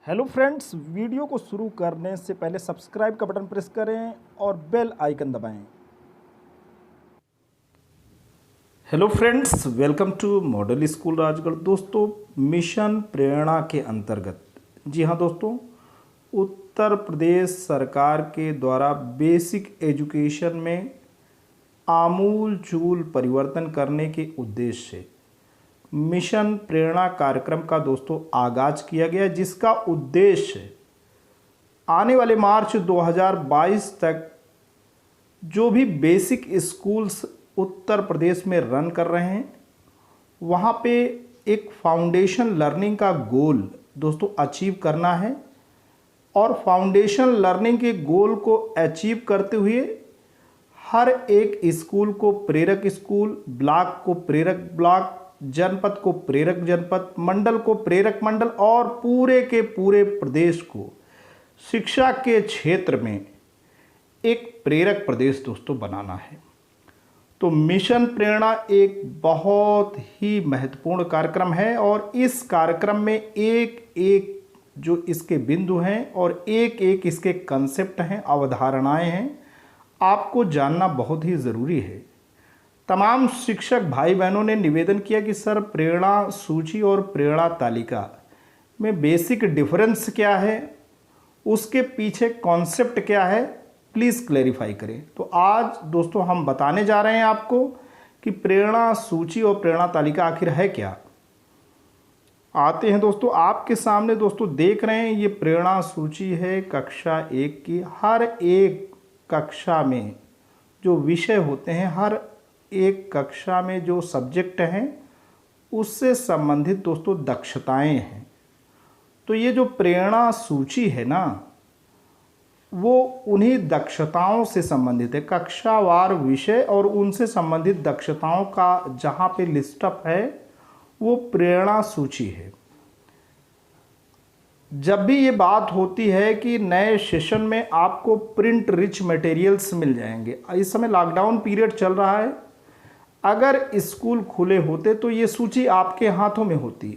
Hello friends, video को शुरू करने से पहले सब्सक्राइब का बटन प्रेस करें और बेल आइकन दबाएं। Hello friends, welcome to model school Rajgarh. दोस्तों, मिशन प्रेरणा के अंतर्गत, जी हाँ दोस्तों, उत्तर प्रदेश सरकार के द्वारा बेसिक एजुकेशन में आमूल-चूल परिवर्तन करने के उद्देश्य से मिशन प्रेरणा कार्यक्रम का दोस्तों आगाज किया गया, जिसका उद्देश्य आने वाले मार्च 2022 तक जो भी बेसिक स्कूल्स उत्तर प्रदेश में रन कर रहे हैं वहाँ पे एक फाउंडेशन लर्निंग का गोल दोस्तों अचीव करना है। और फाउंडेशन लर्निंग के गोल को अचीव करते हुए हर एक स्कूल को प्रेरक स्कूल, ब्लॉक को प्रेरक ब्लॉक, जनपद को प्रेरक जनपद, मंडल को प्रेरक मंडल और पूरे के पूरे प्रदेश को शिक्षा के क्षेत्र में एक प्रेरक प्रदेश दोस्तों बनाना है। तो मिशन प्रेरणा एक बहुत ही महत्वपूर्ण कार्यक्रम है और इस कार्यक्रम में एक एक जो इसके बिंदु हैं और एक एक इसके कंसेप्ट हैं, अवधारणाएं हैं, आपको जानना बहुत ही ज़रूरी है। तमाम शिक्षक भाई बहनों ने निवेदन किया कि सर, प्रेरणा सूची और प्रेरणा तालिका में बेसिक डिफरेंस क्या है, उसके पीछे कॉन्सेप्ट क्या है, प्लीज़ क्लैरिफाई करें। तो आज दोस्तों हम बताने जा रहे हैं आपको कि प्रेरणा सूची और प्रेरणा तालिका आखिर है क्या। आते हैं दोस्तों, आपके सामने दोस्तों देख रहे हैं ये प्रेरणा सूची है कक्षा 1 की। हर एक कक्षा में जो विषय होते हैं, हर एक कक्षा में जो सब्जेक्ट हैं, उससे संबंधित दोस्तों दक्षताएं हैं। तो ये जो प्रेरणा सूची है ना, वो उन्हीं दक्षताओं से संबंधित है, कक्षावार विषय और उनसे संबंधित दक्षताओं का जहाँ पे लिस्टअप है वो प्रेरणा सूची है। जब भी ये बात होती है कि नए सेशन में आपको प्रिंट रिच मटेरियल्स मिल जाएंगे, इस समय लॉकडाउन पीरियड चल रहा है, अगर स्कूल खुले होते तो ये सूची आपके हाथों में होती,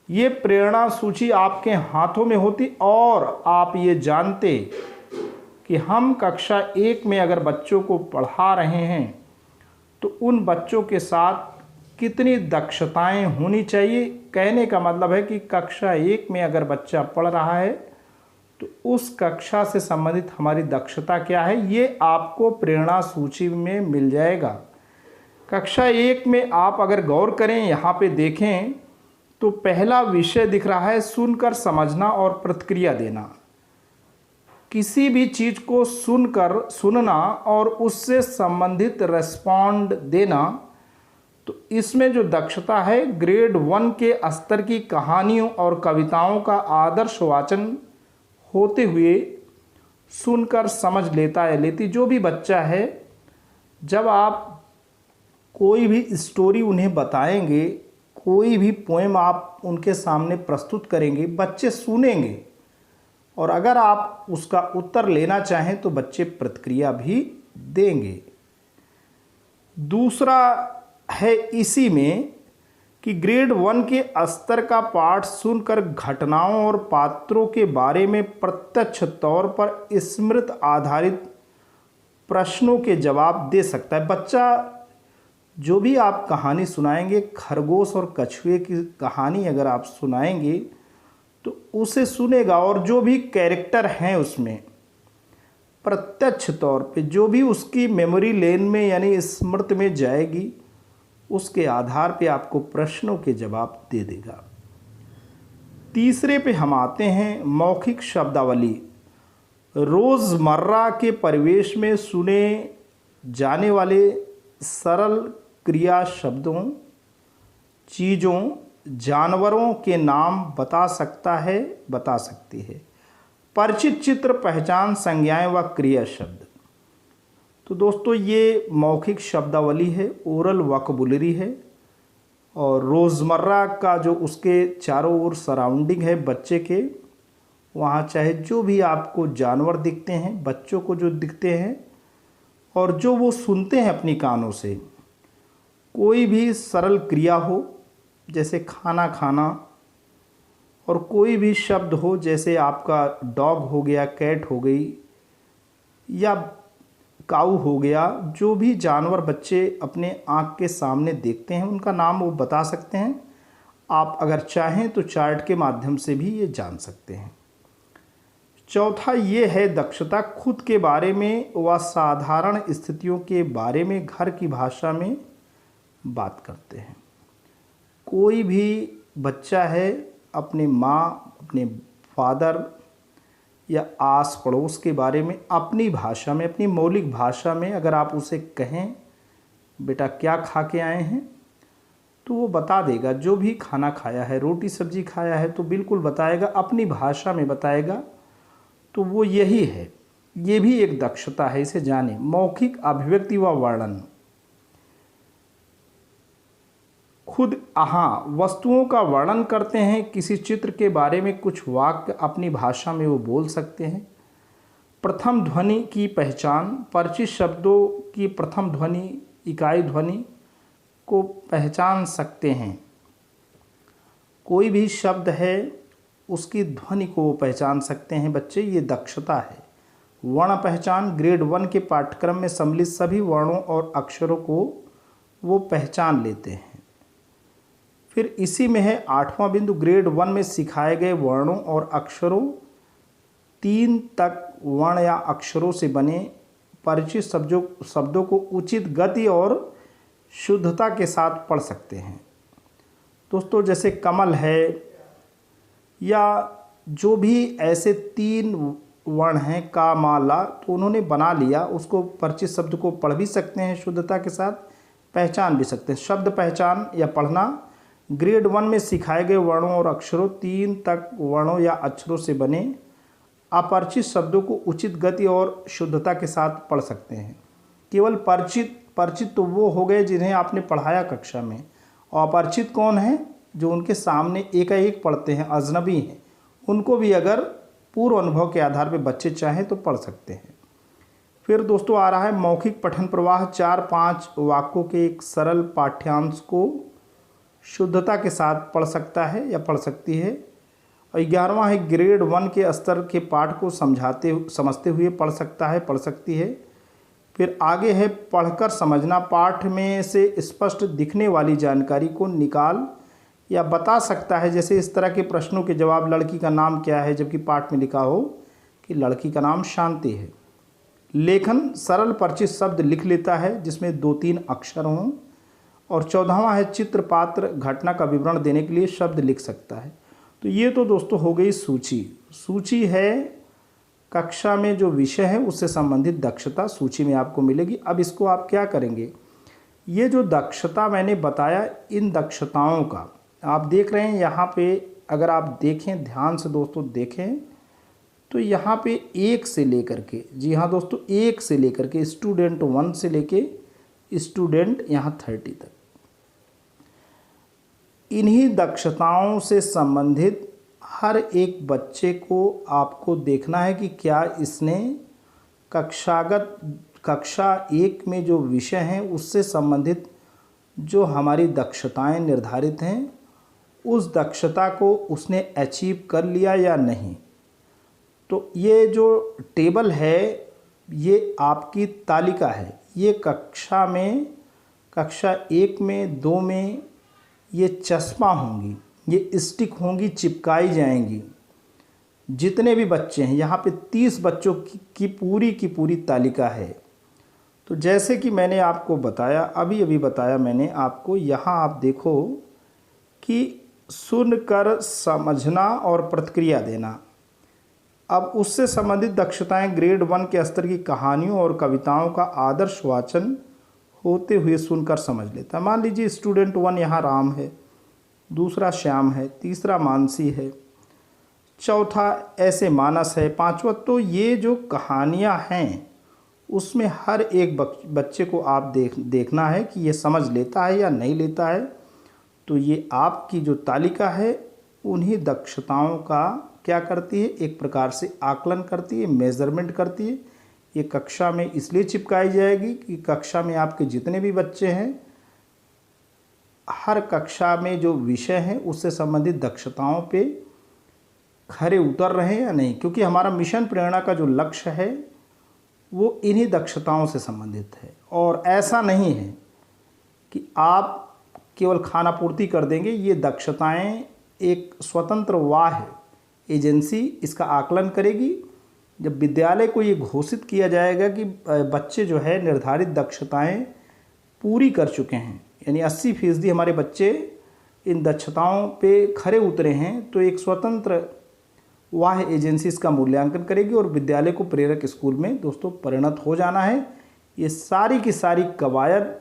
ये प्रेरणा सूची आपके हाथों में होती और आप ये जानते कि हम कक्षा 1 में अगर बच्चों को पढ़ा रहे हैं तो उन बच्चों के साथ कितनी दक्षताएं होनी चाहिए। कहने का मतलब है कि कक्षा 1 में अगर बच्चा पढ़ रहा है तो उस कक्षा से संबंधित हमारी दक्षता क्या है, ये आपको प्रेरणा सूची में मिल जाएगा। कक्षा 1 में आप अगर गौर करें, यहाँ पे देखें तो पहला विषय दिख रहा है सुनकर समझना और प्रतिक्रिया देना। किसी भी चीज़ को सुनना और उससे संबंधित रेस्पॉन्ड देना। तो इसमें जो दक्षता है, ग्रेड 1 के स्तर की कहानियों और कविताओं का आदर्श वाचन होते हुए सुनकर समझ लेता है लेती जो भी बच्चा है, जब आप कोई भी स्टोरी उन्हें बताएंगे, कोई भी पोएम आप उनके सामने प्रस्तुत करेंगे, बच्चे सुनेंगे और अगर आप उसका उत्तर लेना चाहें तो बच्चे प्रतिक्रिया भी देंगे। दूसरा है इसी में कि ग्रेड 1 के स्तर का पाठ सुनकर घटनाओं और पात्रों के बारे में प्रत्यक्ष तौर पर स्मृति आधारित प्रश्नों के जवाब दे सकता है। बच्चा जो भी आप कहानी सुनाएंगे, खरगोश और कछुए की कहानी अगर आप सुनाएंगे तो उसे सुनेगा और जो भी कैरेक्टर हैं उसमें प्रत्यक्ष तौर पे जो भी उसकी मेमोरी लेन में यानी स्मृति में जाएगी, उसके आधार पे आपको प्रश्नों के जवाब दे देगा। तीसरे पे हम आते हैं मौखिक शब्दावली। रोज़मर्रा के परिवेश में सुने जाने वाले सरल क्रिया शब्दों, चीज़ों, जानवरों के नाम बता सकती है। परिचित चित्र, पहचान, संज्ञाएं व क्रिया शब्द। तो दोस्तों ये मौखिक शब्दावली है, ओरल वोकैबुलरी है और रोज़मर्रा का जो उसके चारों ओर सराउंडिंग है बच्चे के, वहाँ चाहे जो भी आपको जानवर दिखते हैं, बच्चों को जो दिखते हैं और जो वो सुनते हैं अपनी कानों से, कोई भी सरल क्रिया हो, जैसे खाना खाना, और कोई भी शब्द हो, जैसे आपका डॉग हो गया, कैट हो गई या काऊ हो गया, जो भी जानवर बच्चे अपने आँख के सामने देखते हैं उनका नाम वो बता सकते हैं। आप अगर चाहें तो चार्ट के माध्यम से भी ये जान सकते हैं। चौथा ये है दक्षता, खुद के बारे में व साधारण स्थितियों के बारे में घर की भाषा में बात करते हैं। कोई भी बच्चा है अपने माँ, अपने फादर या आस पड़ोस के बारे में अपनी भाषा में, अपनी मौलिक भाषा में अगर आप उसे कहें बेटा क्या खा के आए हैं, तो वो बता देगा। जो भी खाना खाया है, रोटी सब्जी खाया है तो बिल्कुल बताएगा, अपनी भाषा में बताएगा। तो वो यही है, ये भी एक दक्षता है, इसे जाने। मौखिक अभिव्यक्ति व वर्णन, खुद वस्तुओं का वर्णन करते हैं। किसी चित्र के बारे में कुछ वाक्य अपनी भाषा में वो बोल सकते हैं। प्रथम ध्वनि की पहचान, परिचित शब्दों की प्रथम ध्वनि, इकाई ध्वनि को पहचान सकते हैं। कोई भी शब्द है उसकी ध्वनि को वो पहचान सकते हैं बच्चे, ये दक्षता है। वर्ण पहचान, ग्रेड 1 के पाठ्यक्रम में सम्मिलित सभी वर्णों और अक्षरों को वो पहचान लेते हैं। फिर इसी में है 8वां बिंदु, ग्रेड 1 में सिखाए गए वर्णों और अक्षरों 3 तक वर्ण या अक्षरों से बने परिचित शब्दों को उचित गति और शुद्धता के साथ पढ़ सकते हैं। दोस्तों जैसे कमल है या जो भी ऐसे 3 वर्ण हैं, का, मा, ला, तो उन्होंने बना लिया, उसको परिचित शब्द को पढ़ भी सकते हैं, शुद्धता के साथ पहचान भी सकते हैं। शब्द पहचान या पढ़ना, ग्रेड 1 में सिखाए गए वर्णों और अक्षरों 3 तक वर्णों या अक्षरों से बने अपरिचित शब्दों को उचित गति और शुद्धता के साथ पढ़ सकते हैं। केवल परिचित तो वो हो गए जिन्हें आपने पढ़ाया कक्षा में, और अपरिचित कौन है? जो उनके सामने एकाएक पढ़ते हैं, अजनबी हैं, उनको भी अगर पूर्व अनुभव के आधार पर बच्चे चाहें तो पढ़ सकते हैं। फिर दोस्तों आ रहा है मौखिक पठन प्रवाह, 4-5 वाक्यों के एक सरल पाठ्यांश को शुद्धता के साथ पढ़ सकता है या पढ़ सकती है। और 11वां है ग्रेड 1 के स्तर के पाठ को समझते हुए पढ़ सकता है, पढ़ सकती है। फिर आगे है पढ़कर समझना, पाठ में से स्पष्ट दिखने वाली जानकारी को निकाल या बता सकता है। जैसे इस तरह के प्रश्नों के जवाब, लड़की का नाम क्या है, जबकि पाठ में लिखा हो कि लड़की का नाम शांति है। लेखन, सरल परिचित शब्द लिख लेता है जिसमें 2-3 अक्षर हों। और 14वां है चित्र, पात्र, घटना का विवरण देने के लिए शब्द लिख सकता है। तो ये तो दोस्तों हो गई सूची है कक्षा में जो विषय है उससे संबंधित दक्षता सूची में आपको मिलेगी। अब इसको आप क्या करेंगे, ये जो दक्षता मैंने बताया, इन दक्षताओं का आप देख रहे हैं यहाँ पे, अगर आप देखें ध्यान से दोस्तों देखें तो यहाँ पे 1 से लेकर के, जी हाँ दोस्तों 1 से लेकर के स्टूडेंट 1 से लेके स्टूडेंट यहाँ 30 तक, इन्हीं दक्षताओं से संबंधित हर एक बच्चे को आपको देखना है कि क्या इसने कक्षा 1 में जो विषय हैं उससे संबंधित जो हमारी दक्षताएं निर्धारित हैं उस दक्षता को उसने अचीव कर लिया या नहीं। तो ये जो टेबल है ये आपकी तालिका है। ये कक्षा 1 में 2 में ये चश्मा होंगी, ये स्टिक होंगी, चिपकाई जाएंगी। जितने भी बच्चे हैं यहाँ पे 30 बच्चों की पूरी तालिका है। तो जैसे कि मैंने आपको बताया, अभी बताया मैंने आपको, यहाँ आप देखो कि सुनकर समझना और प्रतिक्रिया देना। अब उससे संबंधित दक्षताएं ग्रेड 1 के स्तर की कहानियों और कविताओं का आदर्श वाचन होते हुए सुनकर समझ लेता है। मान लीजिए स्टूडेंट 1 यहाँ राम है, दूसरा श्याम है, तीसरा मानसी है, चौथा ऐसे मानस है, 5वां। तो ये जो कहानियाँ हैं उसमें हर एक बच्चे को आप देखना है कि ये समझ लेता है या नहीं लेता है। तो ये आपकी जो तालिका है उन्हीं दक्षताओं का क्या करती है, एक प्रकार से आकलन करती है, मेजरमेंट करती है। ये कक्षा में इसलिए चिपकाई जाएगी कि कक्षा में आपके जितने भी बच्चे हैं, हर कक्षा में जो विषय हैं उससे संबंधित दक्षताओं पे खरे उतर रहे हैं या नहीं, क्योंकि हमारा मिशन प्रेरणा का जो लक्ष्य है वो इन्हीं दक्षताओं से संबंधित है। और ऐसा नहीं है कि आप केवल खाना पूर्ति कर देंगे, ये दक्षताएं एक स्वतंत्र वाह्य एजेंसी इसका आकलन करेगी। जब विद्यालय को ये घोषित किया जाएगा कि बच्चे जो है निर्धारित दक्षताएं पूरी कर चुके हैं, यानी 80% हमारे बच्चे इन दक्षताओं पे खरे उतरे हैं, तो एक स्वतंत्र वाह्य एजेंसी इसका मूल्यांकन करेगी और विद्यालय को प्रेरक स्कूल में दोस्तों परिणत हो जाना है। ये सारी की सारी कवायद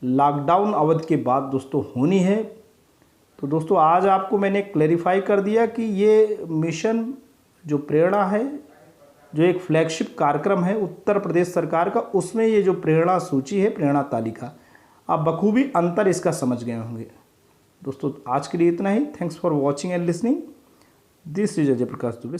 लॉकडाउन अवधि के बाद दोस्तों होनी है। तो दोस्तों आज आपको मैंने क्लैरिफाई कर दिया कि ये मिशन जो प्रेरणा है, जो एक फ्लैगशिप कार्यक्रम है उत्तर प्रदेश सरकार का, उसमें ये जो प्रेरणा सूची है, प्रेरणा तालिका, आप बखूबी अंतर इसका समझ गए होंगे। दोस्तों आज के लिए इतना ही। Thanks for watching and listening. This is Ajay Prakash Dubey.